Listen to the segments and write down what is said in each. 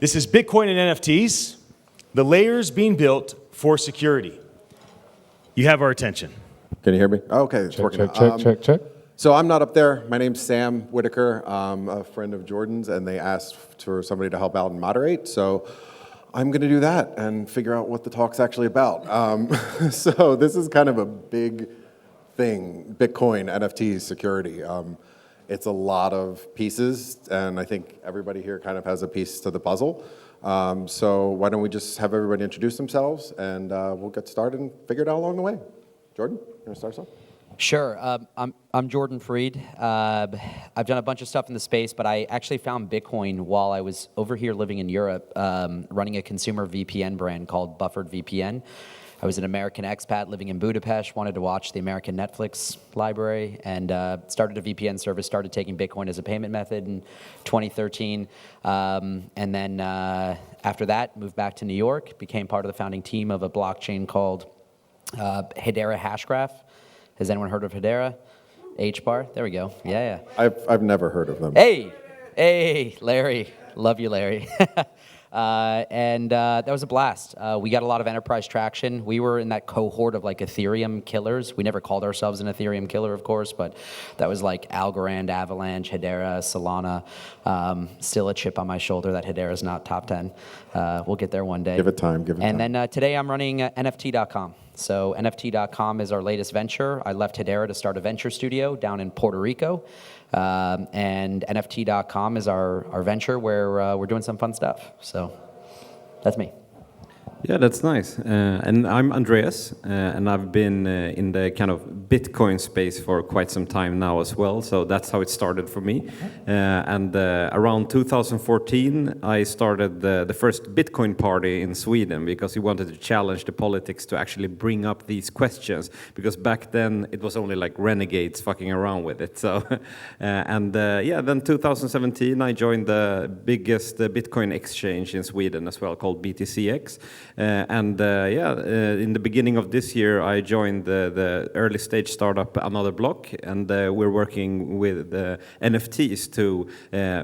This is Bitcoin and NFTs, the layers being built for security. You have our attention. Can you hear me? Oh, okay, it's working. Check. So I'm not up there. My name's Sam Whitaker. I'm a friend of Jordan's, and they asked for somebody to help out and moderate. So I'm going to do that and figure out what the talk's actually about. So this is kind of a big thing, Bitcoin, NFTs, security. It's a lot of pieces, and I think everybody here kind of has a piece to the puzzle. So why don't we just have everybody introduce themselves, and we'll get started and figure it out along the way. Jordan, you want to start us off? Sure. I'm Jordan Freed. I've done a bunch of stuff in the space, but I actually found Bitcoin while I was over here living in Europe, running a consumer VPN brand called Buffered VPN. I was an American expat living in Budapest, wanted to watch the American Netflix library, and started a VPN service, started taking Bitcoin as a payment method in 2013. And then after that, moved back to New York, became part of the founding team of a blockchain called Hedera Hashgraph. Has anyone heard of Hedera? H-bar? There we go. Yeah. I've never heard of them. Hey, Larry. Love you, Larry. And that was a blast. We got a lot of enterprise traction. We were in that cohort of like Ethereum killers. We never called ourselves an Ethereum killer, of course, but that was like Algorand, Avalanche, Hedera, Solana. Still a chip on my shoulder that Hedera's not top 10. We'll get there one day. Give it time. And then today I'm running NFT.com. So NFT.com is our latest venture. I left Hedera to start a venture studio down in Puerto Rico. And NFT.com is our venture where we're doing some fun stuff. So that's me. Yeah, that's nice. And I'm Andreas, and I've been in the kind of Bitcoin space for quite some time now as well. So that's how it started for me. And around 2014, I started the first Bitcoin party in Sweden because we wanted to challenge the politics to actually bring up these questions. Because back then, it was only like renegades fucking around with it. So, then 2017, I joined the biggest Bitcoin exchange in Sweden as well, called BTCX. In the beginning of this year, I joined the early stage startup Another Block, and we're working with NFTs to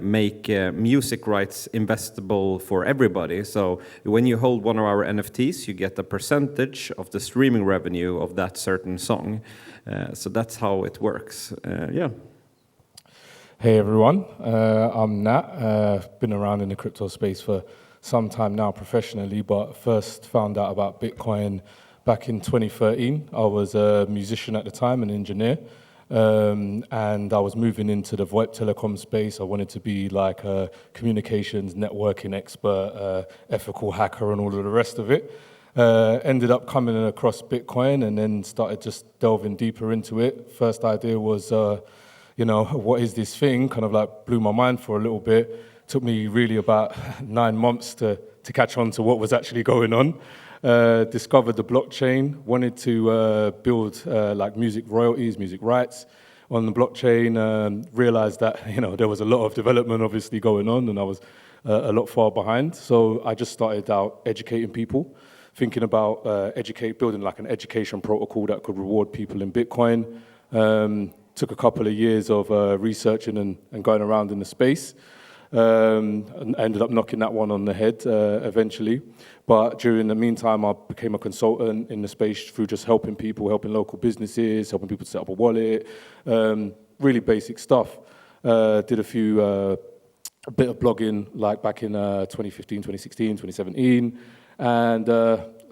make music rights investable for everybody. So when you hold one of our NFTs, you get a percentage of the streaming revenue of that certain song. So that's how it works. Hey everyone, I'm Nat. Been around in the crypto space for some time now professionally, but first found out about Bitcoin back in 2013. I was a musician at the time, an engineer, and I was moving into the VoIP telecom space. I wanted to be like a communications networking expert, ethical hacker, and all of the rest of it. Ended up coming across Bitcoin and then started just delving deeper into it. First idea was, what is this thing? Kind of like blew my mind for a little bit. Took me really about 9 months to catch on to what was actually going on. Discovered the blockchain, wanted to build like music royalties, music rights on the blockchain. Realized that there was a lot of development obviously going on, and I was a lot far behind. So I just started out educating people, thinking about building like an education protocol that could reward people in Bitcoin. Took a couple of years of researching and going around in the space. And ended up knocking that one on the head eventually. But during the meantime, I became a consultant in the space through just helping people, helping local businesses, helping people set up a wallet, really basic stuff. Did a bit of blogging like back in 2015, 2016, 2017, and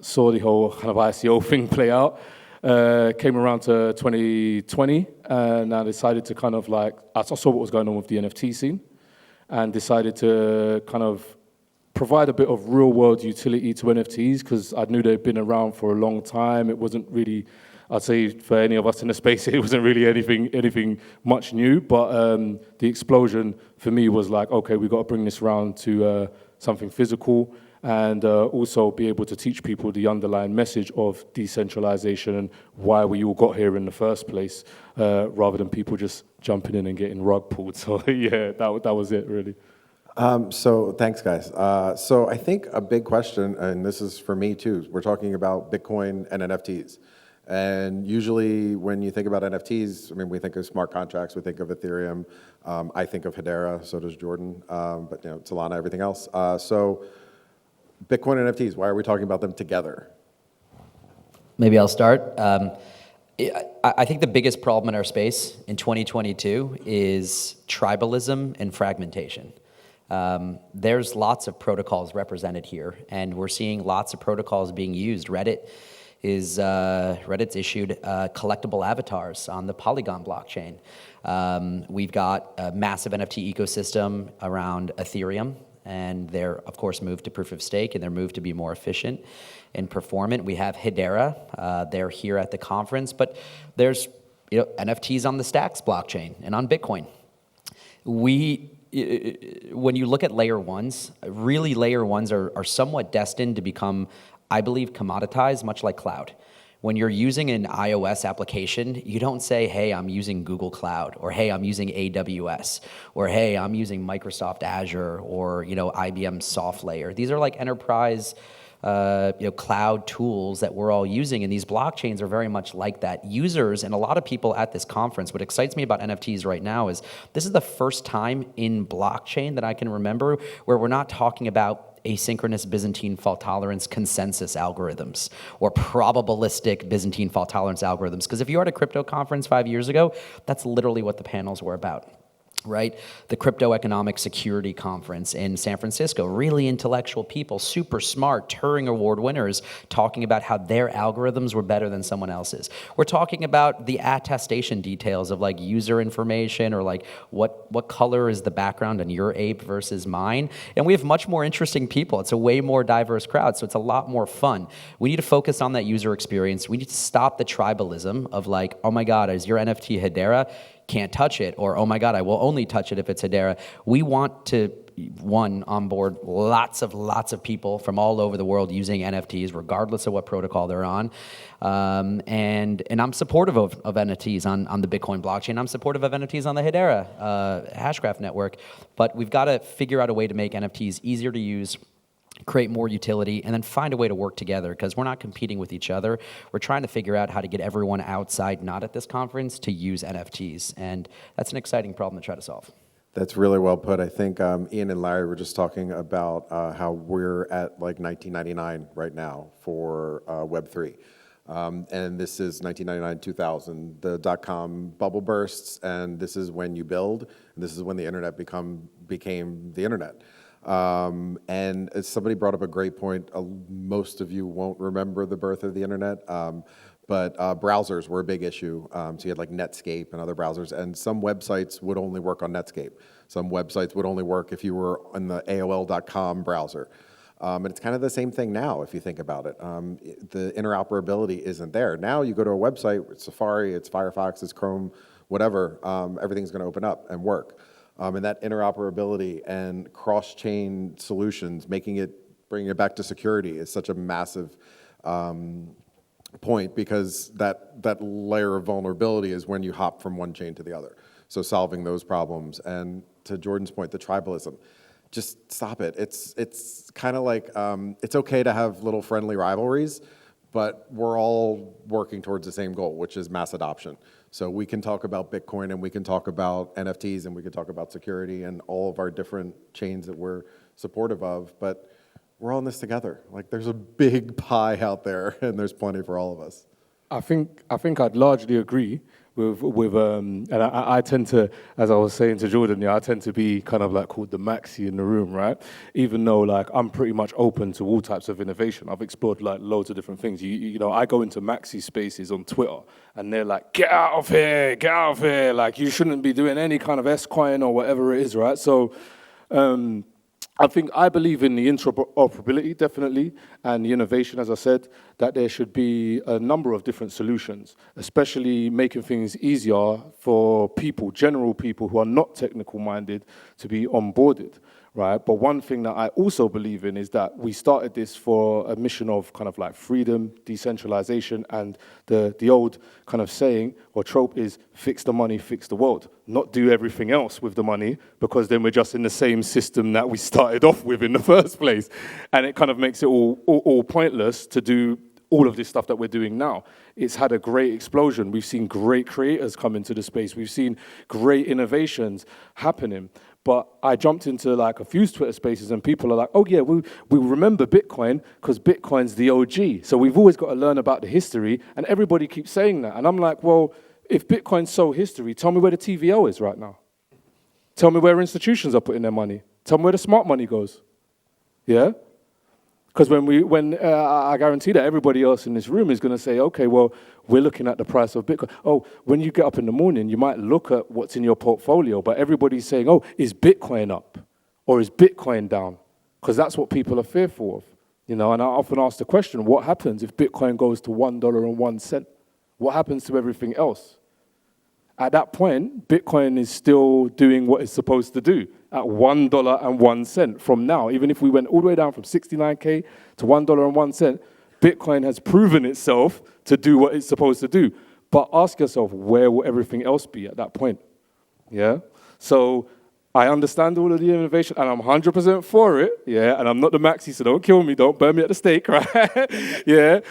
saw the whole kind of ICO thing play out. Came around to 2020, and I decided to kind of like, I saw what was going on with the NFT scene, and decided to kind of provide a bit of real-world utility to NFTs because I knew they'd been around for a long time. It wasn't really, I'd say for any of us in the space, it wasn't really anything much new, but the explosion for me was like, okay, we've got to bring this around to something physical and also be able to teach people the underlying message of decentralization and why we all got here in the first place, rather than people just jumping in and getting rug pulled. So yeah, that was it really. So thanks, guys. So I think a big question, and this is for me too, we're talking about Bitcoin and NFTs. And usually when you think about NFTs, I mean, we think of smart contracts, we think of Ethereum. I think of Hedera, so does Jordan, but Solana, everything else. So Bitcoin and NFTs, why are we talking about them together? Maybe I'll start. I think the biggest problem in our space in 2022 is tribalism and fragmentation. There's lots of protocols represented here, and we're seeing lots of protocols being used. Reddit's issued collectible avatars on the Polygon blockchain. We've got a massive NFT ecosystem around Ethereum, and their, of course, move to proof of stake and their move to be more efficient and performant. We have Hedera, they're here at the conference, but there's NFTs on the Stacks blockchain and on Bitcoin. When you look at layer ones, really layer ones are somewhat destined to become, I believe, commoditized, much like cloud. When you're using an iOS application, you don't say, hey, I'm using Google Cloud, or hey, I'm using AWS, or hey, I'm using Microsoft Azure, or IBM SoftLayer. These are like enterprise cloud tools that we're all using, and these blockchains are very much like that. Users and a lot of people at this conference, what excites me about NFTs right now is this is the first time in blockchain that I can remember where we're not talking about asynchronous Byzantine fault tolerance consensus algorithms or probabilistic Byzantine fault tolerance algorithms. Because if you were at a crypto conference 5 years ago, that's literally what the panels were about. Right? The Crypto Economic Security Conference in San Francisco, really intellectual people, super smart, Turing Award winners, talking about how their algorithms were better than someone else's. We're talking about the attestation details of like user information or like what color is the background on your ape versus mine. And we have much more interesting people. It's a way more diverse crowd, so it's a lot more fun. We need to focus on that user experience. We need to stop the tribalism of like, oh my God, is your NFT Hedera? Can't touch it, or oh my God, I will only touch it if it's Hedera. We want to onboard lots of people from all over the world using NFTs, regardless of what protocol they're on. And I'm supportive of NFTs on the Bitcoin blockchain. I'm supportive of NFTs on the Hedera Hashgraph network. But we've got to figure out a way to make NFTs easier to use, create more utility, and then find a way to work together, because we're not competing with each other. We're trying to figure out how to get everyone outside, not at this conference, to use NFTs. And that's an exciting problem to try to solve. That's really well put. I think Ian and Larry were just talking about how we're at like 1999 right now for Web3. And this is 1999, 2000. The dot-com bubble bursts, and this is when you build, and this is when the internet became the internet. And as somebody brought up a great point, most of you won't remember the birth of the internet, but browsers were a big issue. So you had like Netscape and other browsers, and some websites would only work on Netscape. Some websites would only work if you were on the AOL.com browser. And it's kind of the same thing now, if you think about it. The interoperability isn't there. Now you go to a website, it's Safari, it's Firefox, it's Chrome, whatever, everything's going to open up and work. And that interoperability and cross-chain solutions, bringing it back to security is such a massive point, because that layer of vulnerability is when you hop from one chain to the other. So solving those problems, and to Jordan's point, the tribalism, just stop it. It's kind of like, it's okay to have little friendly rivalries, but we're all working towards the same goal, which is mass adoption. So we can talk about Bitcoin, and we can talk about NFTs, and we can talk about security and all of our different chains that we're supportive of, but we're all in this together. Like, there's a big pie out there, and there's plenty for all of us. I think I'd largely agree with and I tend to, as I was saying to Jordan, I tend to be kind of like called the maxi in the room, right? Even though like I'm pretty much open to all types of innovation. I've explored like loads of different things. I go into maxi spaces on Twitter, and they're like, get out of here, like you shouldn't be doing any kind of S-coin or whatever it is, right? So I believe in the interoperability, definitely, and the innovation, as I said, that there should be a number of different solutions, especially making things easier for people, general people who are not technical minded, to be onboarded, right? But one thing that I also believe in is that we started this for a mission of kind of like freedom, decentralization, and the old kind of saying or trope is fix the money, fix the world. Not do everything else with the money, because then we're just in the same system that we started off with in the first place. And it kind of makes it all pointless to do all of this stuff that we're doing now. It's had a great explosion. We've seen great creators come into the space. We've seen great innovations happening. But I jumped into like a few Twitter spaces and people are like, oh yeah, we remember Bitcoin because Bitcoin's the OG. So we've always got to learn about the history, and everybody keeps saying that. And I'm like, well, if Bitcoin's so history, tell me where the TVO is right now. Tell me where institutions are putting their money. Tell me where the smart money goes. Yeah? Because I guarantee that everybody else in this room is going to say, okay, well, we're looking at the price of Bitcoin. Oh, when you get up in the morning, you might look at what's in your portfolio, but everybody's saying, oh, is Bitcoin up? Or is Bitcoin down? Because that's what people are fearful of. You know, and I often ask the question, what happens if Bitcoin goes to $1.01? What happens to everything else? At that point, Bitcoin is still doing what it's supposed to do at $1.01 from now. Even if we went all the way down from 69K to $1.01, Bitcoin has proven itself to do what it's supposed to do. But ask yourself, where will everything else be at that point? Yeah? So I understand all of the innovation, and I'm 100% for it, yeah? And I'm not the maxi, so don't kill me, don't burn me at the stake, right? Yeah?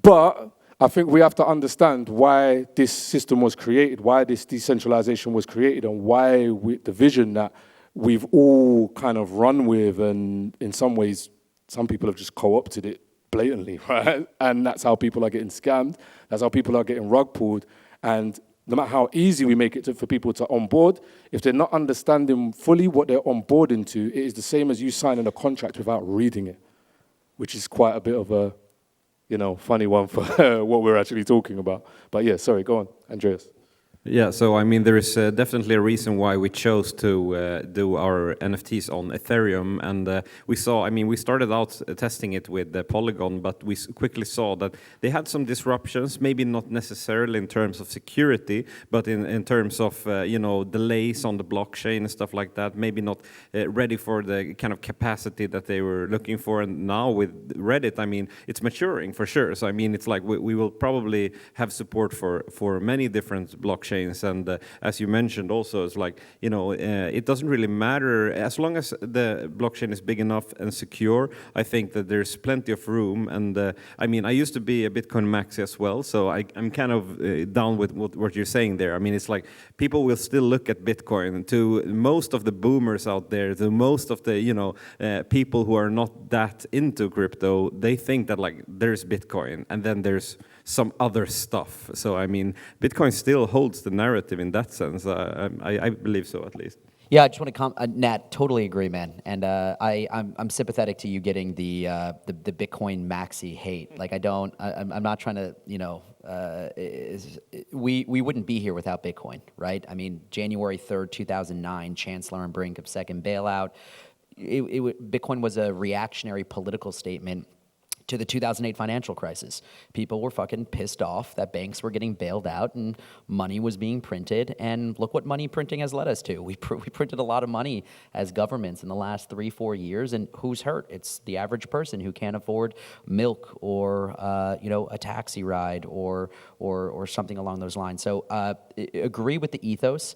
But I think we have to understand why this system was created, why this decentralization was created, and why the vision that we've all kind of run with, and in some ways, some people have just co-opted it blatantly, right? And that's how people are getting scammed. That's how people are getting rug pulled. And no matter how easy we make it for people to onboard, if they're not understanding fully what they're onboarding to, it is the same as you signing a contract without reading it, which is quite a bit of a funny one for what we're actually talking about. But yeah, sorry, go on, Andreas. Yeah, so I mean, there is definitely a reason why we chose to do our NFTs on Ethereum, and we started out testing it with Polygon, but we quickly saw that they had some disruptions, maybe not necessarily in terms of security, but in terms of, delays on the blockchain and stuff like that, maybe not ready for the kind of capacity that they were looking for. And now with Reddit, I mean, it's maturing for sure. So I mean, it's like we will probably have support for many different blockchains. And as you mentioned also, it's like, it doesn't really matter. As long as the blockchain is big enough and secure, I think that there's plenty of room. And I mean, I used to be a Bitcoin maxi as well, so I'm kind of down with what you're saying there. I mean, it's like people will still look at Bitcoin. To most of the boomers out there, to most of the, people who are not that into crypto, they think that like there's Bitcoin and then there's some other stuff. So I mean, Bitcoin still holds the narrative in that sense. I believe so, at least. Yeah, I just want to Nat, totally agree, man. And I'm sympathetic to you getting the Bitcoin maxi hate. Like I'm not trying to, we wouldn't be here without Bitcoin, right? I mean, January 3rd, 2009, Chancellor on brink of second bailout. Bitcoin was a reactionary political statement to the 2008 financial crisis. People were fucking pissed off that banks were getting bailed out and money was being printed, and look what money printing has led us to. We printed a lot of money as governments in the last 3-4 years, and who's hurt? It's the average person who can't afford milk or a taxi ride or something along those lines. So agree with the ethos.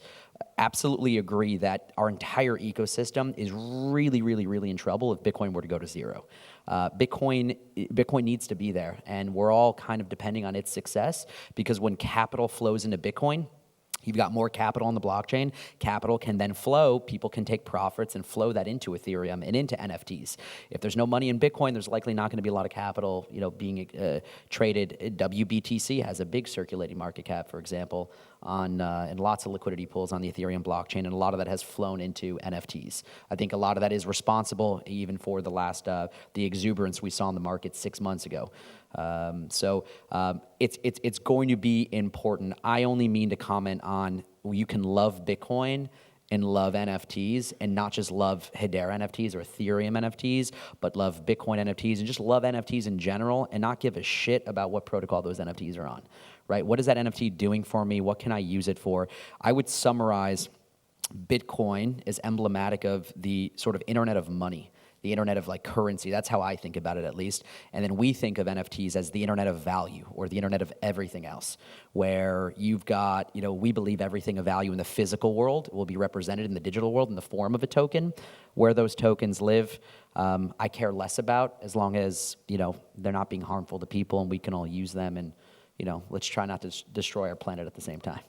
Absolutely agree that our entire ecosystem is really, really, really in trouble if Bitcoin were to go to zero. Bitcoin needs to be there, and we're all kind of depending on its success, because when capital flows into Bitcoin, you've got more capital on the blockchain. Capital can then flow. People can take profits and flow that into Ethereum and into NFTs. If there's no money in Bitcoin, there's likely not going to be a lot of capital, being traded. WBTC has a big circulating market cap, for example, on and lots of liquidity pools on the Ethereum blockchain, and a lot of that has flown into NFTs. I think a lot of that is responsible even for the last the exuberance we saw in the market 6 months ago. It's going to be important. I only mean to comment on, you can love Bitcoin and love NFTs, and not just love Hedera NFTs or Ethereum NFTs, but love Bitcoin NFTs and just love NFTs in general, and not give a shit about what protocol those NFTs are on, right? What is that NFT doing for me? What can I use it for? I would summarize Bitcoin as emblematic of the sort of internet of money the internet of like currency. That's how I think about it, at least. And then we think of NFTs as the internet of value, or the internet of everything else, where you've got, we believe everything of value in the physical world will be represented in the digital world in the form of a token. Where those tokens live, I care less about, as long as, they're not being harmful to people and we can all use them, and, let's try not to destroy our planet at the same time.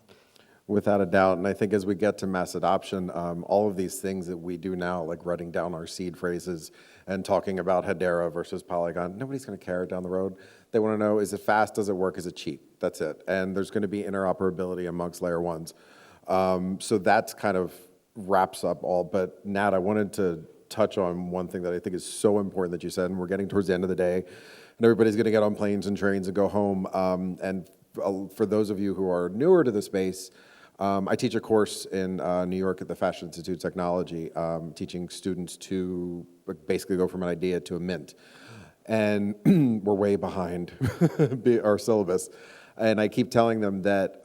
Without a doubt, and I think as we get to mass adoption, all of these things that we do now, like writing down our seed phrases and talking about Hedera versus Polygon, nobody's going to care down the road. They want to know, is it fast, does it work, is it cheap? That's it. And there's going to be interoperability amongst layer ones. So that's kind of wraps up all. But Nat, I wanted to touch on one thing that I think is so important that you said, and we're getting towards the end of the day, and everybody's going to get on planes and trains and go home. And for those of you who are newer to the space, I teach a course in New York at the Fashion Institute of Technology, teaching students to basically go from an idea to a mint. And we're way behind our syllabus. And I keep telling them that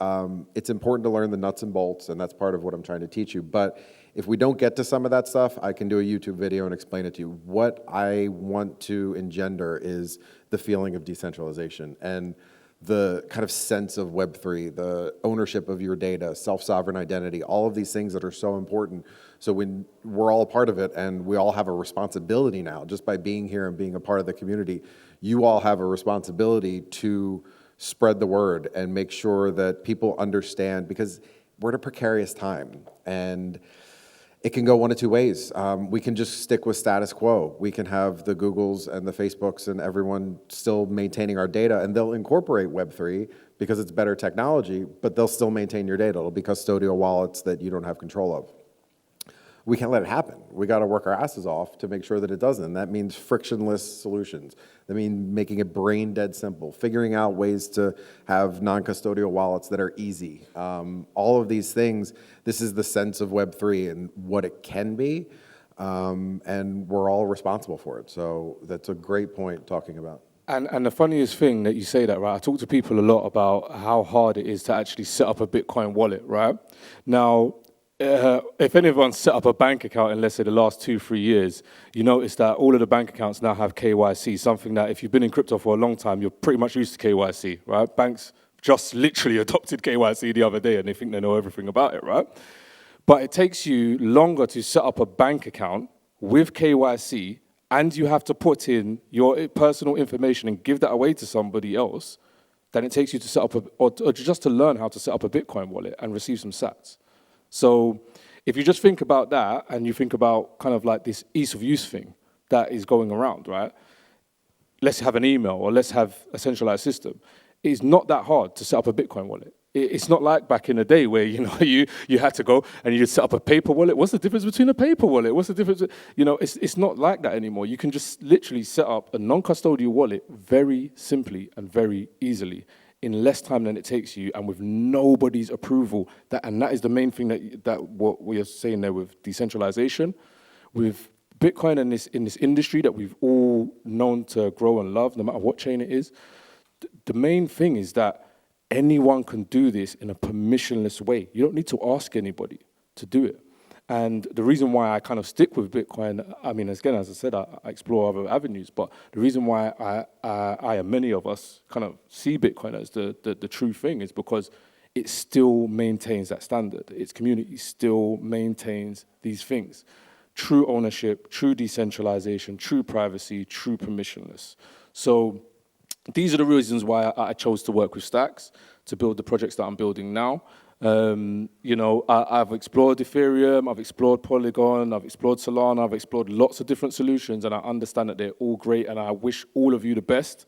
it's important to learn the nuts and bolts, and that's part of what I'm trying to teach you. But if we don't get to some of that stuff, I can do a YouTube video and explain it to you. What I want to engender is the feeling of decentralization and the kind of sense of Web3, the ownership of your data, self-sovereign identity, all of these things that are so important. So when we're all a part of it, and we all have a responsibility now, just by being here and being a part of the community, you all have a responsibility to spread the word and make sure that people understand, because we're in a precarious time, and it can go one of two ways. We can just stick with status quo. We can have the Googles and the Facebooks and everyone still maintaining our data, and they'll incorporate Web3 because it's better technology, but they'll still maintain your data. It'll be custodial wallets that you don't have control of. We can't let it happen. We got to work our asses off to make sure that it doesn't. That means frictionless solutions. That means making it brain dead simple, figuring out ways to have non-custodial wallets that are easy. All of these things, this is the sense of Web3 and what it can be, and we're all responsible for it. So that's a great point talking about. And the funniest thing that you say that, right? I talk to people a lot about how hard it is to actually set up a Bitcoin wallet, right? Now, if anyone's set up a bank account in, let's say, the last 2-3 years, you notice that all of the bank accounts now have KYC, something that if you've been in crypto for a long time, you're pretty much used to KYC, right? Banks just literally adopted KYC the other day, and they think they know everything about it, right? But it takes you longer to set up a bank account with KYC, and you have to put in your personal information and give that away to somebody else, than it takes you to set up, or just to learn how to set up a Bitcoin wallet and receive some sats. So if you just think about that, and you think about kind of like this ease of use thing that is going around, right? Let's have an email, or let's have a centralized system. It's not that hard to set up a Bitcoin wallet. It's not like back in the day where, you had to go and you set up a paper wallet. What's the difference between a paper wallet? What's the difference? It's not like that anymore. You can just literally set up a non-custodial wallet very simply and very easily, in less time than it takes you, and with nobody's approval. And that is the main thing that what we are saying there with decentralization, with Bitcoin in this industry that we've all known to grow and love, no matter what chain it is. The main thing is that anyone can do this in a permissionless way. You don't need to ask anybody to do it. And the reason why I kind of stick with Bitcoin, I mean, again, as I said, I explore other avenues, but the reason why I and many of us kind of see Bitcoin as the true thing is because it still maintains that standard. Its community still maintains these things. True ownership, true decentralization, true privacy, true permissionless. So these are the reasons why I chose to work with Stacks to build the projects that I'm building now. I've explored Ethereum, I've explored Polygon, I've explored Solana, I've explored lots of different solutions, and I understand that they're all great, and I wish all of you the best.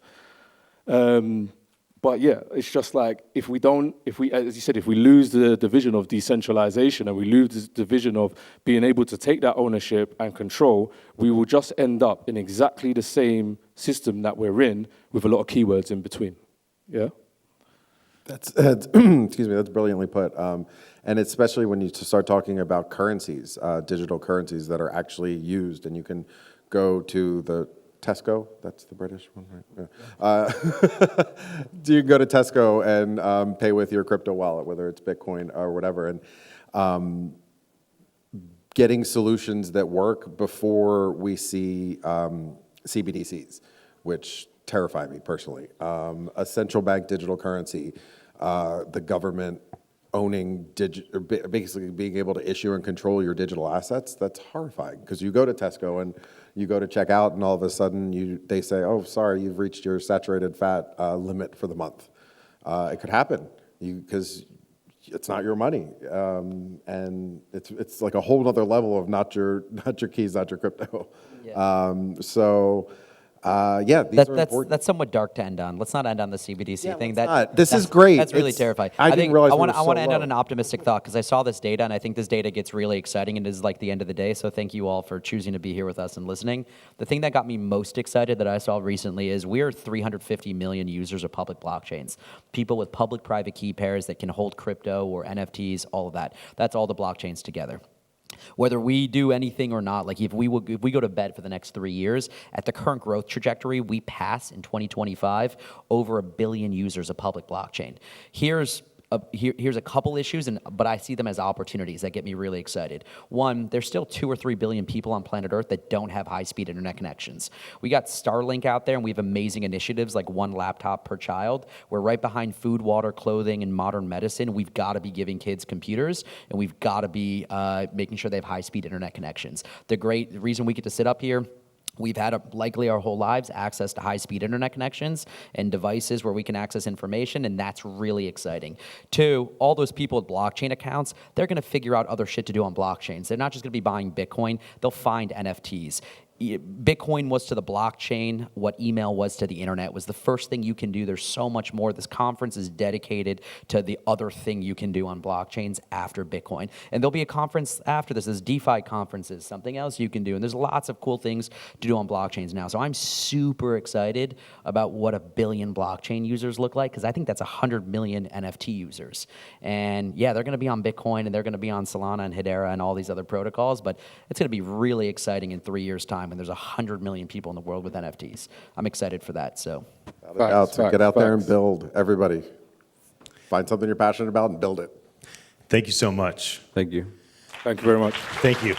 But yeah, it's just like, as you said, if we lose the vision of decentralization and we lose the vision of being able to take that ownership and control, we will just end up in exactly the same system that we're in, with a lot of keywords in between. Yeah. That's excuse me, that's brilliantly put. And especially when you start talking about currencies, digital currencies that are actually used, and you can go to the Tesco, that's the British one, right? Yeah. You can go to Tesco and pay with your crypto wallet, whether it's Bitcoin or whatever. And getting solutions that work before we see CBDCs, which terrify me personally. A central bank digital currency, the government owning, basically being able to issue and control your digital assets, that's horrifying. Because you go to Tesco and you go to check out and all of a sudden they say, oh, sorry, you've reached your saturated fat limit for the month. It could happen because it's not your money, and it's like a whole other level of not your keys, not your crypto. Yeah. These are important. That's somewhat dark to end on. Let's not end on the CBDC thing. This is great. That's really terrifying. I didn't realize I we want were so to end on low. an optimistic thought because I saw this data and I think this data gets really exciting and is like the end of the day. So thank you all for choosing to be here with us and listening. The thing that got me most excited that I saw recently is we are 350 million users of public blockchains. People with public-private key pairs that can hold crypto or NFTs, all of that. That's all the blockchains together. Whether we do anything or not, like if we go to bed for the next 3 years, at the current growth trajectory, we pass in 2025 over 1 billion users of public blockchain. Here's a couple issues, but I see them as opportunities that get me really excited. One, there's still 2 or 3 billion people on planet Earth that don't have high-speed internet connections. We got Starlink out there, and we have amazing initiatives like 1 laptop per child. We're right behind food, water, clothing, and modern medicine. We've got to be giving kids computers, and we've got to be making sure they have high-speed internet connections. The reason we get to sit up here, we've had likely our whole lives access to high-speed internet connections and devices where we can access information, and that's really exciting. 2, all those people with blockchain accounts, they're going to figure out other shit to do on blockchains. They're not just going to be buying Bitcoin. They'll find NFTs. Bitcoin was to the blockchain what email was to the internet. It was the first thing you can do. There's so much more. This conference is dedicated to the other thing you can do on blockchains after Bitcoin. And there'll be a conference after this. There's DeFi conferences, something else you can do. And there's lots of cool things to do on blockchains now. So I'm super excited about what 1 billion blockchain users look like because I think that's 100 million NFT users. And yeah, they're going to be on Bitcoin and they're going to be on Solana and Hedera and all these other protocols, but it's going to be really exciting in 3 years' time when there's 100 million people in the world with NFTs. I'm excited for that. So Get out there and build, everybody. Find something you're passionate about and build it. Thank you so much. Thank you. Thank you very much. Thank you.